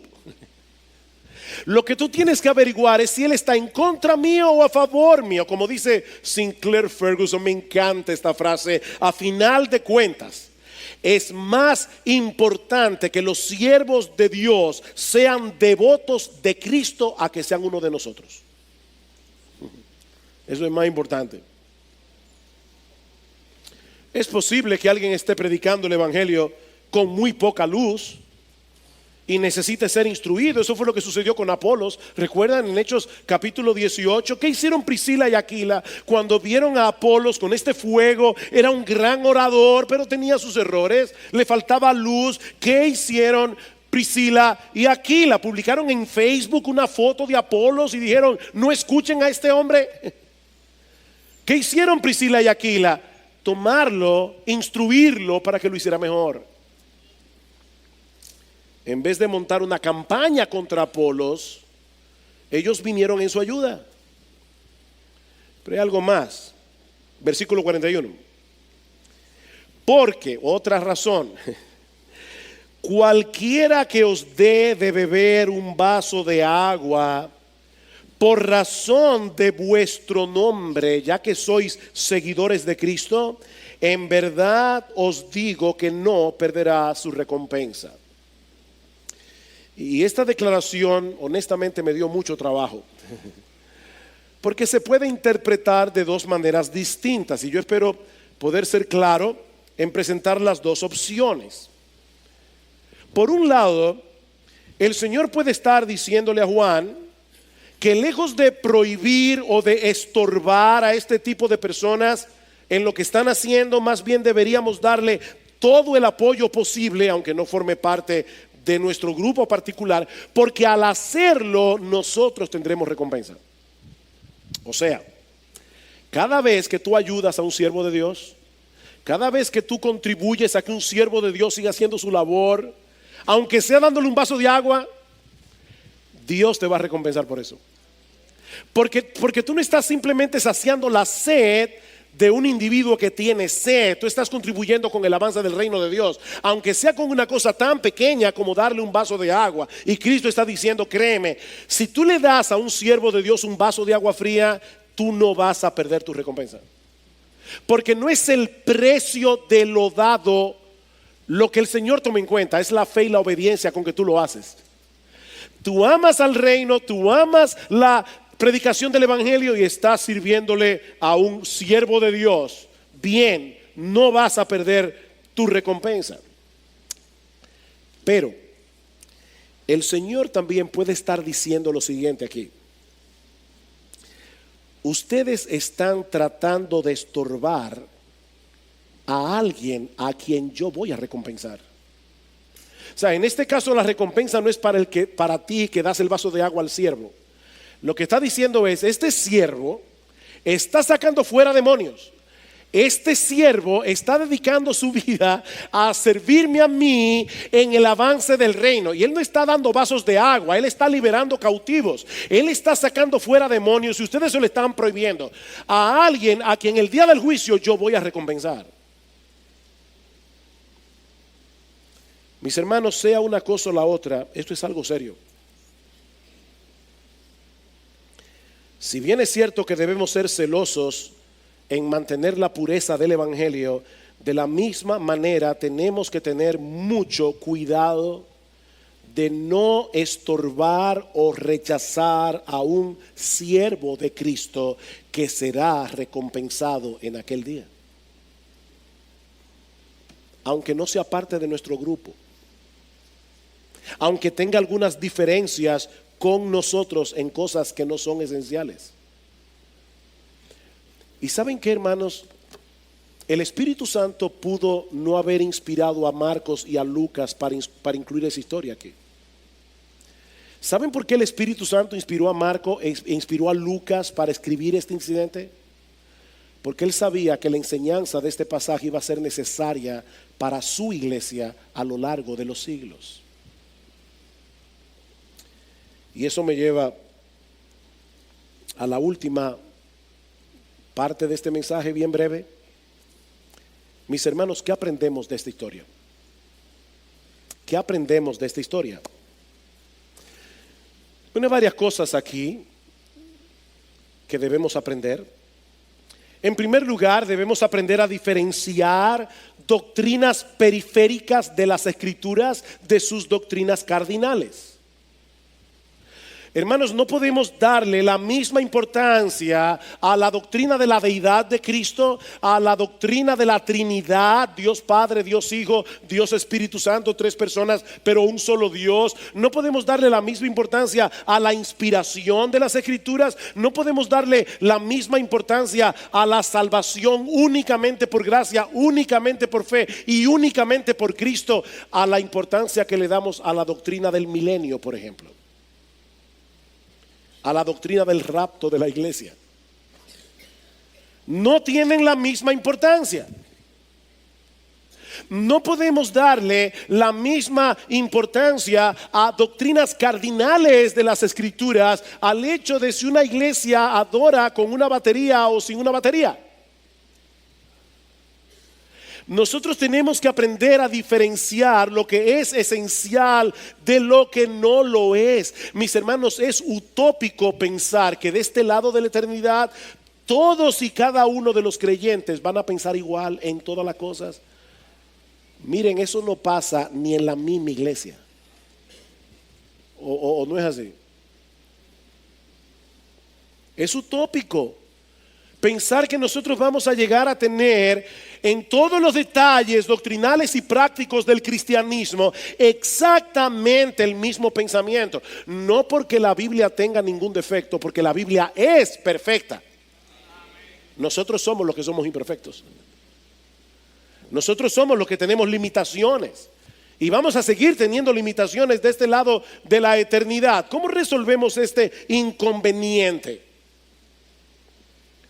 Lo que tú tienes que averiguar es si él está en contra mío o a favor mío. Como dice Sinclair Ferguson, me encanta esta frase: a final de cuentas, es más importante que los siervos de Dios sean devotos de Cristo a que sean uno de nosotros. Eso es más importante. Es posible que alguien esté predicando el evangelio con muy poca luz y necesite ser instruido. Eso fue lo que sucedió con Apolos. ¿Recuerdan en Hechos capítulo 18? ¿Qué hicieron Priscila y Aquila cuando vieron a Apolos con este fuego? Era un gran orador, pero tenía sus errores, le faltaba luz. ¿Qué hicieron Priscila y Aquila? Publicaron en Facebook una foto de Apolos y dijeron: no escuchen a este hombre. ¿Qué hicieron Priscila y Aquila? Tomarlo, instruirlo para que lo hiciera mejor. En vez de montar una campaña contra Apolos, ellos vinieron en su ayuda. Pero hay algo más. Versículo 41. Porque, otra razón, cualquiera que os dé de beber un vaso de agua por razón de vuestro nombre, ya que sois seguidores de Cristo, en verdad os digo que no perderá su recompensa. Y esta declaración honestamente me dio mucho trabajo, porque se puede interpretar de dos maneras distintas, y yo espero poder ser claro en presentar las dos opciones. Por un lado, el Señor puede estar diciéndole a Juan que lejos de prohibir o de estorbar a este tipo de personas en lo que están haciendo, más bien deberíamos darle todo el apoyo posible, aunque no forme parte de nuestro grupo particular, porque al hacerlo nosotros tendremos recompensa. O sea, cada vez que tú ayudas a un siervo de Dios, cada vez que tú contribuyes a que un siervo de Dios siga haciendo su labor, aunque sea dándole un vaso de agua, Dios te va a recompensar por eso. Porque tú no estás simplemente saciando la sed de un individuo que tiene sed. Tú estás contribuyendo con el avance del reino de Dios, aunque sea con una cosa tan pequeña como darle un vaso de agua. Y Cristo está diciendo, créeme, si tú le das a un siervo de Dios un vaso de agua fría, tú no vas a perder tu recompensa. Porque no es el precio de lo dado lo que el Señor toma en cuenta, es la fe y la obediencia con que tú lo haces. Tú amas al reino, tú amas la predicación del evangelio y estás sirviéndole a un siervo de Dios. Bien, no vas a perder tu recompensa. Pero el Señor también puede estar diciendo lo siguiente aquí. Ustedes están tratando de estorbar a alguien a quien yo voy a recompensar. O sea, en este caso la recompensa no es para ti que das el vaso de agua al siervo. Lo que está diciendo es, este siervo está sacando fuera demonios. Este siervo está dedicando su vida a servirme a mí en el avance del reino. Y él no está dando vasos de agua, él está liberando cautivos. Él está sacando fuera demonios y ustedes se lo están prohibiendo a alguien a quien el día del juicio yo voy a recompensar. Mis hermanos, sea una cosa o la otra, esto es algo serio. Si bien es cierto que debemos ser celosos en mantener la pureza del evangelio, de la misma manera tenemos que tener mucho cuidado de no estorbar o rechazar a un siervo de Cristo que será recompensado en aquel día, aunque no sea parte de nuestro grupo, aunque tenga algunas diferencias con nosotros en cosas que no son esenciales. Y ¿saben qué, hermanos? El Espíritu Santo pudo no haber inspirado a Marcos y a Lucas para incluir esa historia aquí. ¿Saben por qué el Espíritu Santo inspiró a Marcos e inspiró a Lucas para escribir este incidente? Porque él sabía que la enseñanza de este pasaje iba a ser necesaria para su iglesia a lo largo de los siglos. Y eso me lleva a la última parte de este mensaje bien breve. Mis hermanos, ¿qué aprendemos de esta historia? ¿Qué aprendemos de esta historia? Bueno, hay varias cosas aquí que debemos aprender. En primer lugar, debemos aprender a diferenciar doctrinas periféricas de las Escrituras de sus doctrinas cardinales. Hermanos, no podemos darle la misma importancia a la doctrina de la deidad de Cristo, a la doctrina de la Trinidad, Dios Padre, Dios Hijo, Dios Espíritu Santo, tres personas, pero un solo Dios. No podemos darle la misma importancia a la inspiración de las Escrituras. No podemos darle la misma importancia a la salvación únicamente por gracia, únicamente por fe y únicamente por Cristo, a la importancia que le damos a la doctrina del milenio, por ejemplo, a la doctrina del rapto de la iglesia. No tienen la misma importancia. No podemos darle la misma importancia a doctrinas cardinales de las Escrituras al hecho de si una iglesia adora con una batería o sin una batería. Nosotros tenemos que aprender a diferenciar lo que es esencial de lo que no lo es. Mis hermanos, es utópico pensar que de este lado de la eternidad todos y cada uno de los creyentes van a pensar igual en todas las cosas. Miren, eso no pasa ni en la misma iglesia. O no es así. Es utópico pensar que nosotros vamos a llegar a tener en todos los detalles doctrinales y prácticos del cristianismo exactamente el mismo pensamiento. No porque la Biblia tenga ningún defecto, porque la Biblia es perfecta. Nosotros somos los que somos imperfectos. Nosotros somos los que tenemos limitaciones. Y vamos a seguir teniendo limitaciones de este lado de la eternidad. ¿Cómo resolvemos este inconveniente?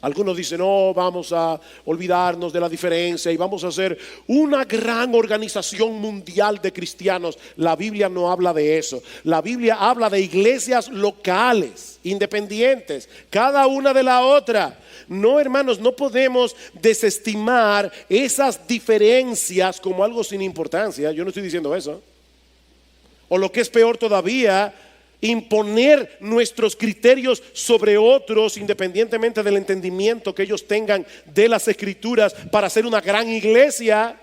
Algunos dicen, no, vamos a olvidarnos de la diferencia y vamos a hacer una gran organización mundial de cristianos. La Biblia no habla de eso. La Biblia habla de iglesias locales, independientes, cada una de la otra. No, hermanos, no podemos desestimar esas diferencias como algo sin importancia. Yo no estoy diciendo eso. O lo que es peor todavía, imponer nuestros criterios sobre otros independientemente del entendimiento que ellos tengan de las escrituras para hacer una gran iglesia.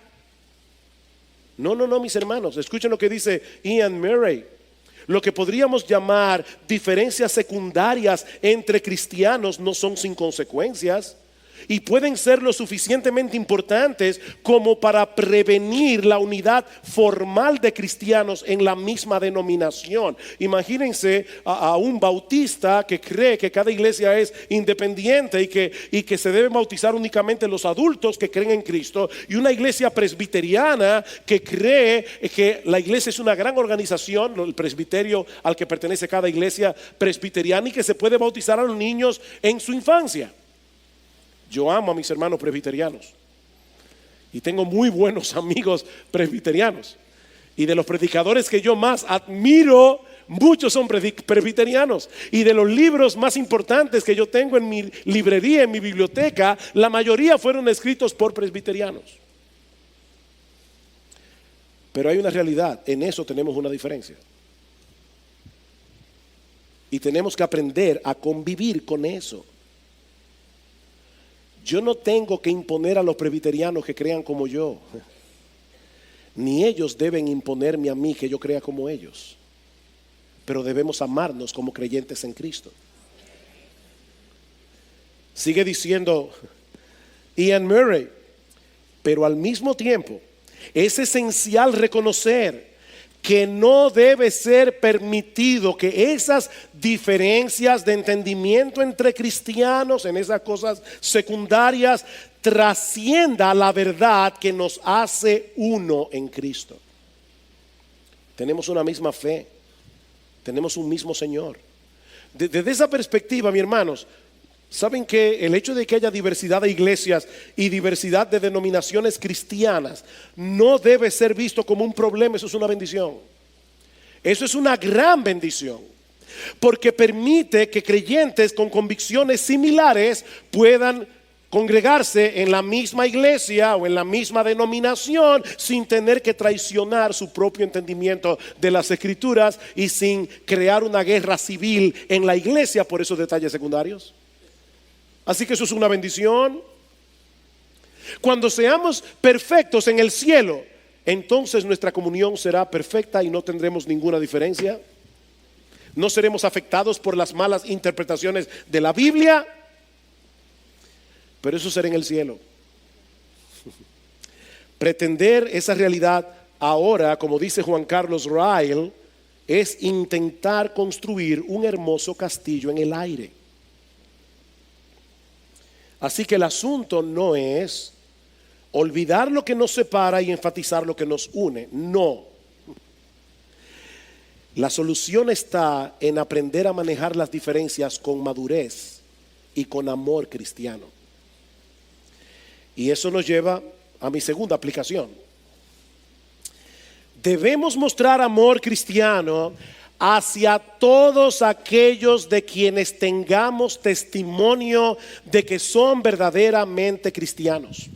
No, mis hermanos, escuchen lo que dice Ian Murray. Lo que podríamos llamar diferencias secundarias entre cristianos no son sin consecuencias y pueden ser lo suficientemente importantes como para prevenir la unidad formal de cristianos en la misma denominación. Imagínense a un bautista que cree que cada iglesia es independiente y que se deben bautizar únicamente los adultos que creen en Cristo, y una iglesia presbiteriana que cree que la iglesia es una gran organización, el presbiterio al que pertenece cada iglesia presbiteriana, y que se puede bautizar a los niños en su infancia. Yo amo a mis hermanos presbiterianos y tengo muy buenos amigos presbiterianos, y de los predicadores que yo más admiro, muchos son presbiterianos, y de los libros más importantes que yo tengo en mi librería, en mi biblioteca, la mayoría fueron escritos por presbiterianos. Pero hay una realidad, en eso tenemos una diferencia y tenemos que aprender a convivir con eso. Yo no tengo que imponer a los presbiterianos que crean como yo, ni ellos deben imponerme a mí que yo crea como ellos, pero debemos amarnos como creyentes en Cristo. Sigue diciendo Ian Murray, pero al mismo tiempo es esencial reconocer que no debe ser permitido que esas diferencias de entendimiento entre cristianos en esas cosas secundarias trascienda la verdad que nos hace uno en Cristo. Tenemos una misma fe, tenemos un mismo Señor. Desde esa perspectiva, mis hermanos, ¿saben que el hecho de que haya diversidad de iglesias y diversidad de denominaciones cristianas no debe ser visto como un problema? Eso es una bendición. Eso es una gran bendición, porque permite que creyentes con convicciones similares puedan congregarse en la misma iglesia o en la misma denominación sin tener que traicionar su propio entendimiento de las escrituras y sin crear una guerra civil en la iglesia por esos detalles secundarios. Así que eso es una bendición. Cuando seamos perfectos en el cielo, entonces nuestra comunión será perfecta y no tendremos ninguna diferencia. No seremos afectados por las malas interpretaciones de la Biblia, pero eso será en el cielo. Pretender esa realidad ahora, como dice Juan Carlos Ryle, es intentar construir un hermoso castillo en el aire. Así que el asunto no es olvidar lo que nos separa y enfatizar lo que nos une. No. La solución está en aprender a manejar las diferencias con madurez y con amor cristiano. Y eso nos lleva a mi segunda aplicación. Debemos mostrar amor cristiano hacia todos aquellos de quienes tengamos testimonio de que son verdaderamente cristianos,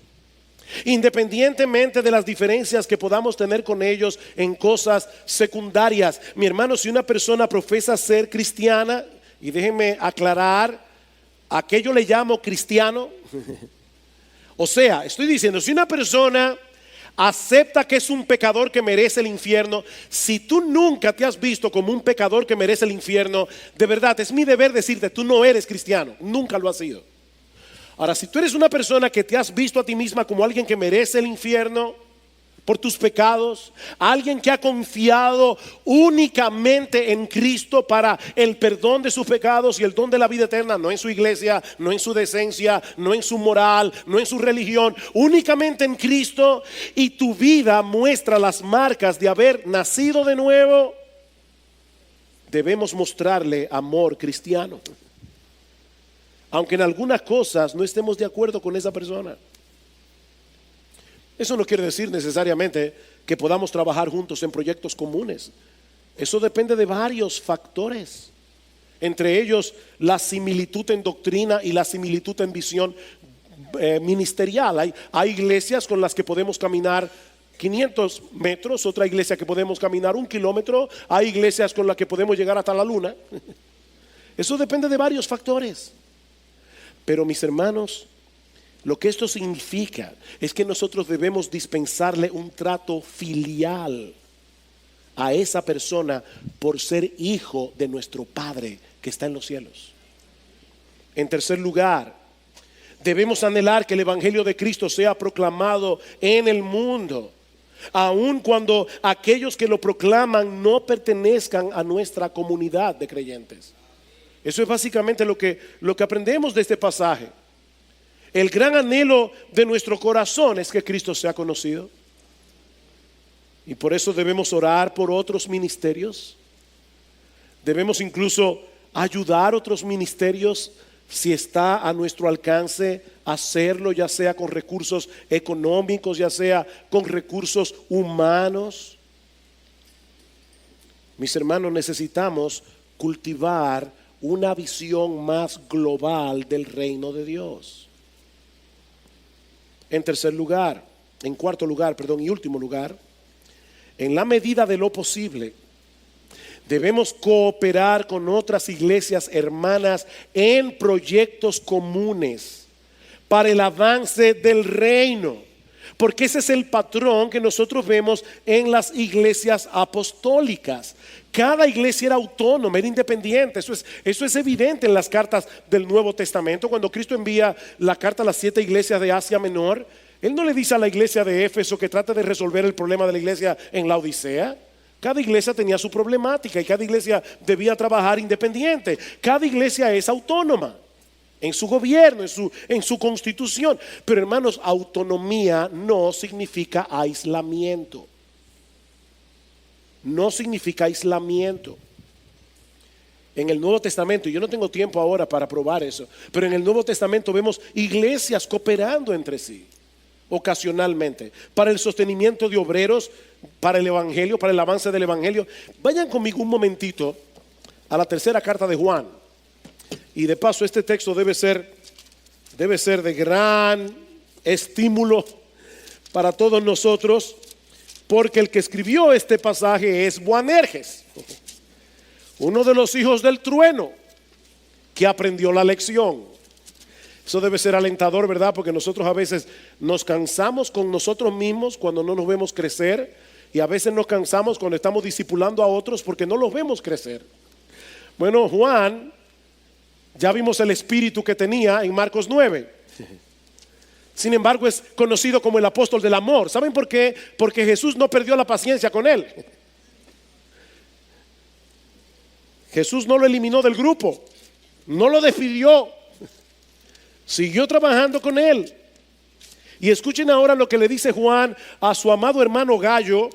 independientemente de las diferencias que podamos tener con ellos en cosas secundarias. Mi hermano, si una persona profesa ser cristiana, y déjenme aclarar, ¿a qué yo le llamo cristiano? O sea, estoy diciendo, si una persona acepta que es un pecador que merece el infierno, si tú nunca te has visto como un pecador que merece el infierno, de verdad es mi deber decirte, tú no eres cristiano, nunca lo has sido. Ahora, si tú eres una persona que te has visto a ti misma como alguien que merece el infierno por tus pecados, alguien que ha confiado únicamente en Cristo para el perdón de sus pecados y el don de la vida eterna, no en su iglesia, no en su decencia, no en su moral, no en su religión, únicamente en Cristo, y tu vida muestra las marcas de haber nacido de nuevo, debemos mostrarle amor cristiano. aunque en algunas cosas no estemos de acuerdo con esa persona. Eso no quiere decir necesariamente que podamos trabajar juntos en proyectos comunes. Eso depende de varios factores, entre ellos la similitud en doctrina y la similitud en visión ministerial. Hay iglesias con las que podemos caminar 500 metros, otra iglesia que podemos caminar 1 kilómetro, hay iglesias con las que podemos llegar hasta la luna. Eso depende de varios factores. Pero mis hermanos, lo que esto significa es que nosotros debemos dispensarle un trato filial a esa persona por ser hijo de nuestro Padre que está en los cielos. En tercer lugar, debemos anhelar que el evangelio de Cristo sea proclamado en el mundo, aun cuando aquellos que lo proclaman no pertenezcan a nuestra comunidad de creyentes. Eso es básicamente lo que aprendemos de este pasaje. El gran anhelo de nuestro corazón es que Cristo sea conocido. Y por eso debemos orar por otros ministerios. Debemos incluso ayudar a otros ministerios si está a nuestro alcance hacerlo, ya sea con recursos económicos, ya sea con recursos humanos. Mis hermanos, necesitamos cultivar una visión más global del reino de Dios. En cuarto lugar y último lugar, en la medida de lo posible, debemos cooperar con otras iglesias hermanas en proyectos comunes para el avance del reino, porque ese es el patrón que nosotros vemos en las iglesias apostólicas. Cada iglesia era autónoma, era independiente. Eso es evidente en las cartas del Nuevo Testamento. Cuando Cristo envía la carta a las 7 iglesias de Asia Menor, Él no le dice a la iglesia de Éfeso que trate de resolver el problema de la iglesia en la Odisea. Cada iglesia tenía su problemática y cada iglesia debía trabajar independiente. Cada iglesia es autónoma en su gobierno, en su constitución. Pero hermanos, autonomía no significa aislamiento. No significa aislamiento. En el Nuevo Testamento, y yo no tengo tiempo ahora para probar eso, pero en el Nuevo Testamento vemos iglesias cooperando entre sí, ocasionalmente, para el sostenimiento de obreros, para el evangelio, para el avance del evangelio. Vayan conmigo un momentito a la tercera carta de Juan. Y de paso, este texto debe ser de gran estímulo para todos nosotros, porque el que escribió este pasaje es Boanerges, uno de los hijos del trueno, que aprendió la lección. Eso debe ser alentador, ¿verdad? Porque nosotros a veces nos cansamos con nosotros mismos cuando no nos vemos crecer, y a veces nos cansamos cuando estamos discipulando a otros porque no los vemos crecer. Bueno, Juan, ya vimos el espíritu que tenía en Marcos 9. Sin embargo, es conocido como el apóstol del amor. ¿Saben por qué? Porque Jesús no perdió la paciencia con él. Jesús no lo eliminó del grupo, no lo despidió, siguió trabajando con él. Y escuchen ahora lo que le dice Juan a su amado hermano Gallo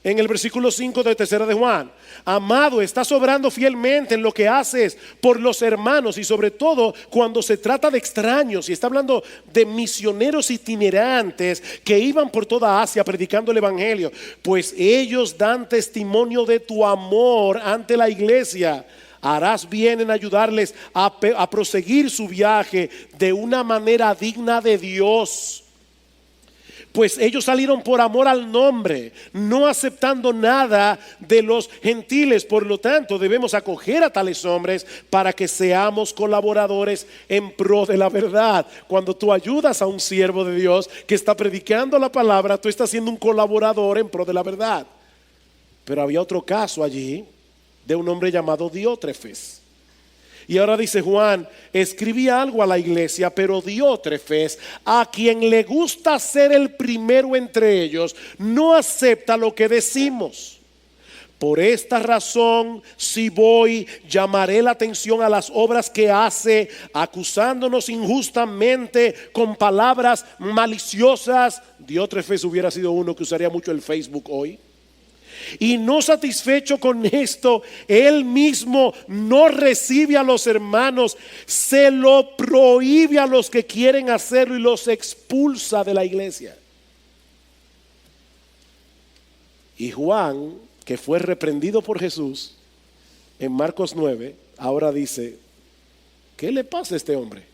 en el versículo 5 de tercera de Juan. Amado, estás obrando fielmente en lo que haces por los hermanos, y sobre todo cuando se trata de extraños. Y está hablando de misioneros itinerantes que iban por toda Asia predicando el evangelio, pues ellos dan testimonio de tu amor ante la iglesia. Harás bien en ayudarles a proseguir su viaje de una manera digna de Dios. Pues ellos salieron por amor al nombre, no aceptando nada de los gentiles. Por lo tanto, debemos acoger a tales hombres para que seamos colaboradores en pro de la verdad. Cuando tú ayudas a un siervo de Dios que está predicando la palabra, tú estás siendo un colaborador en pro de la verdad. Pero había otro caso allí de un hombre llamado Diótrefes. Y ahora dice Juan, escribí algo a la iglesia, pero Diótrefes, a quien le gusta ser el primero entre ellos, no acepta lo que decimos. Por esta razón, si voy, llamaré la atención a las obras que hace, acusándonos injustamente con palabras maliciosas. Diótrefes hubiera sido uno que usaría mucho el Facebook hoy. Y no satisfecho con esto, él mismo no recibe a los hermanos, se lo prohíbe a los que quieren hacerlo y los expulsa de la iglesia. Y Juan, que fue reprendido por Jesús en Marcos 9, ahora dice: ¿qué le pasa a este hombre?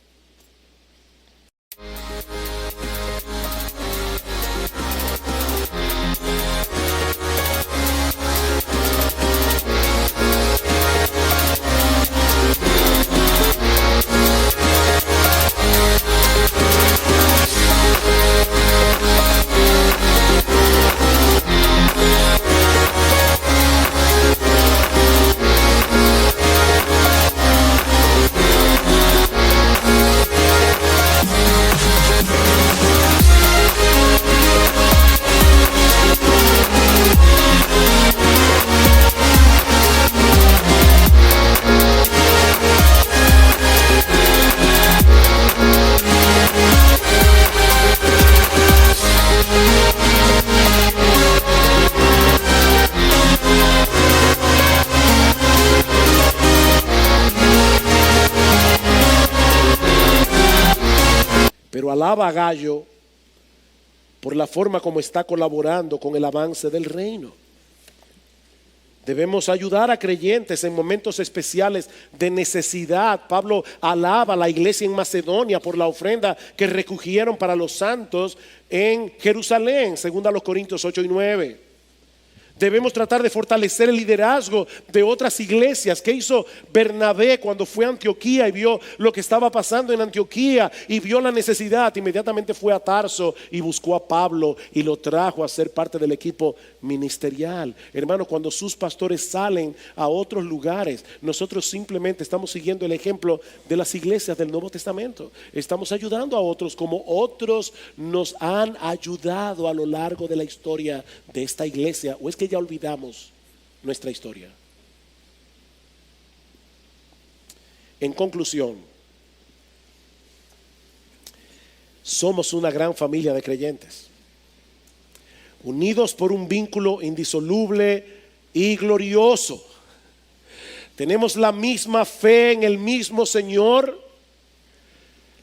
Pero alaba a Gallo por la forma como está colaborando con el avance del reino. Debemos ayudar a creyentes en momentos especiales de necesidad. Pablo alaba a la iglesia en Macedonia por la ofrenda que recogieron para los santos en Jerusalén, según a los Corintios 8 y 9. Debemos tratar de fortalecer el liderazgo de otras iglesias. ¿Qué hizo Bernabé cuando fue a Antioquía y vio lo que estaba pasando en Antioquía y vio la necesidad? Inmediatamente fue a Tarso y buscó a Pablo y lo trajo a ser parte del equipo ministerial. Hermano, cuando sus pastores salen a otros lugares, nosotros simplemente estamos siguiendo el ejemplo de las iglesias del Nuevo Testamento. Estamos ayudando a otros como otros nos han ayudado a lo largo de la historia de esta iglesia. ¿O es que ya olvidamos nuestra historia? En conclusión, somos una gran familia de creyentes, unidos por un vínculo indisoluble y glorioso. Tenemos la misma fe en el mismo Señor,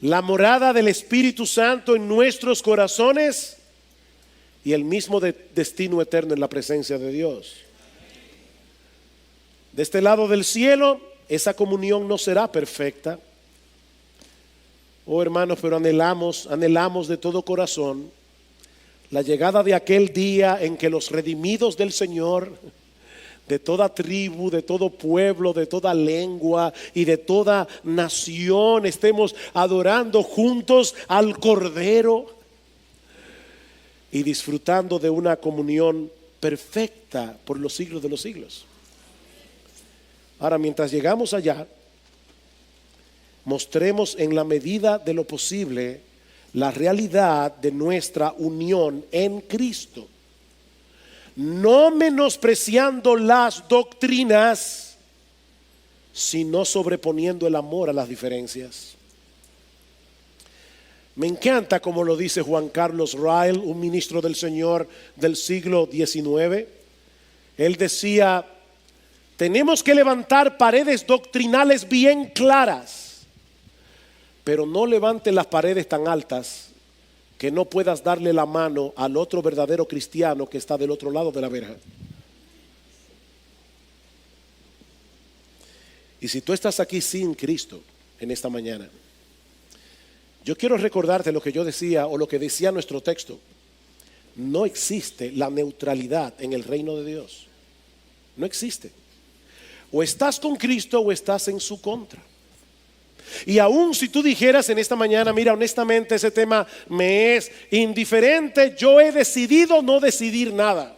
la morada del Espíritu Santo en nuestros corazones y el mismo destino eterno en la presencia de Dios. De este lado del cielo, esa comunión no será perfecta. Oh hermanos, pero anhelamos de todo corazón la llegada de aquel día en que los redimidos del Señor, de toda tribu, de todo pueblo, de toda lengua y de toda nación, estemos adorando juntos al Cordero y disfrutando de una comunión perfecta por los siglos de los siglos. Ahora, mientras llegamos allá, mostremos en la medida de lo posible la realidad de nuestra unión en Cristo, no menospreciando las doctrinas, sino sobreponiendo el amor a las diferencias. Me encanta como lo dice Juan Carlos Ryle, un ministro del Señor del siglo XIX. Él decía: tenemos que levantar paredes doctrinales bien claras, pero no levante las paredes tan altas que no puedas darle la mano al otro verdadero cristiano que está del otro lado de la verja. Y si tú estás aquí sin Cristo en esta mañana, yo quiero recordarte lo que yo decía o lo que decía nuestro texto. No existe la neutralidad en el reino de Dios. No existe. O estás con Cristo o estás en su contra. Y aún si tú dijeras en esta mañana: mira, honestamente ese tema me es indiferente, yo he decidido no decidir nada.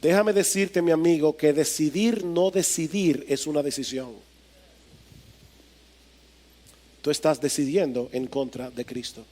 Déjame decirte, mi amigo, que decidir no decidir es una decisión. Tú estás decidiendo en contra de Cristo.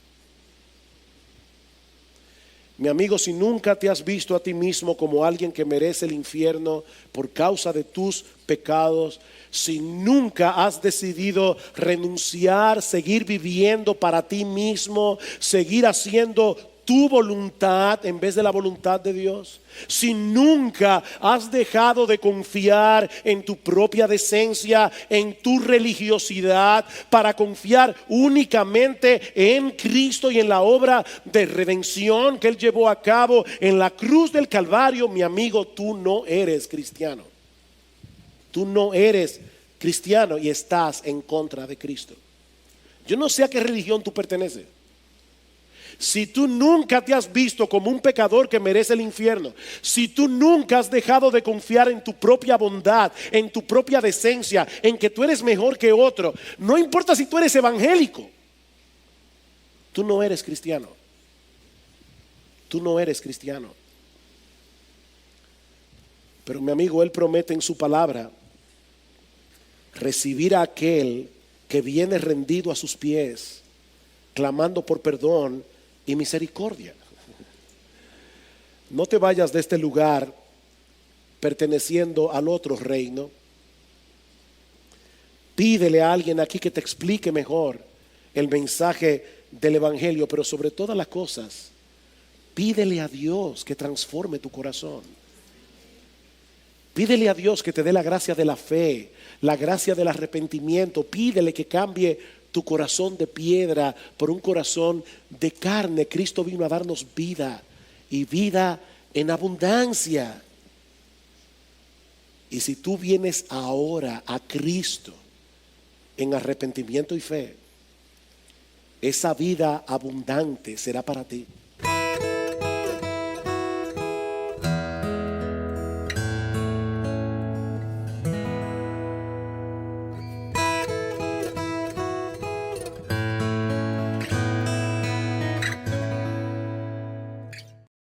Mi amigo, si nunca te has visto a ti mismo como alguien que merece el infierno por causa de tus pecados, si nunca has decidido renunciar, seguir viviendo para ti mismo, seguir haciendo tu voluntad en vez de la voluntad de Dios, si nunca has dejado de confiar en tu propia decencia, en tu religiosidad, para confiar únicamente en Cristo y en la obra de redención que Él llevó a cabo en la cruz del Calvario, mi amigo, tú no eres cristiano. Tú no eres cristiano y estás en contra de Cristo. Yo no sé a qué religión tú perteneces. Si tú nunca te has visto como un pecador que merece el infierno, si tú nunca has dejado de confiar en tu propia bondad, en tu propia decencia, en que tú eres mejor que otro, no importa si tú eres evangélico, tú no eres cristiano. Tú no eres cristiano. Pero mi amigo, Él promete en su palabra recibir a aquel que viene rendido a sus pies, clamando por perdón y misericordia. No te vayas de este lugar perteneciendo al otro reino. Pídele a alguien aquí que te explique mejor el mensaje del evangelio, pero sobre todas las cosas, pídele a Dios que transforme tu corazón. Pídele a Dios que te dé la gracia de la fe, la gracia del arrepentimiento. Pídele que cambie tu corazón de piedra por un corazón de carne. Cristo vino a darnos vida y vida en abundancia. Y si tú vienes ahora a Cristo en arrepentimiento y fe, esa vida abundante será para ti.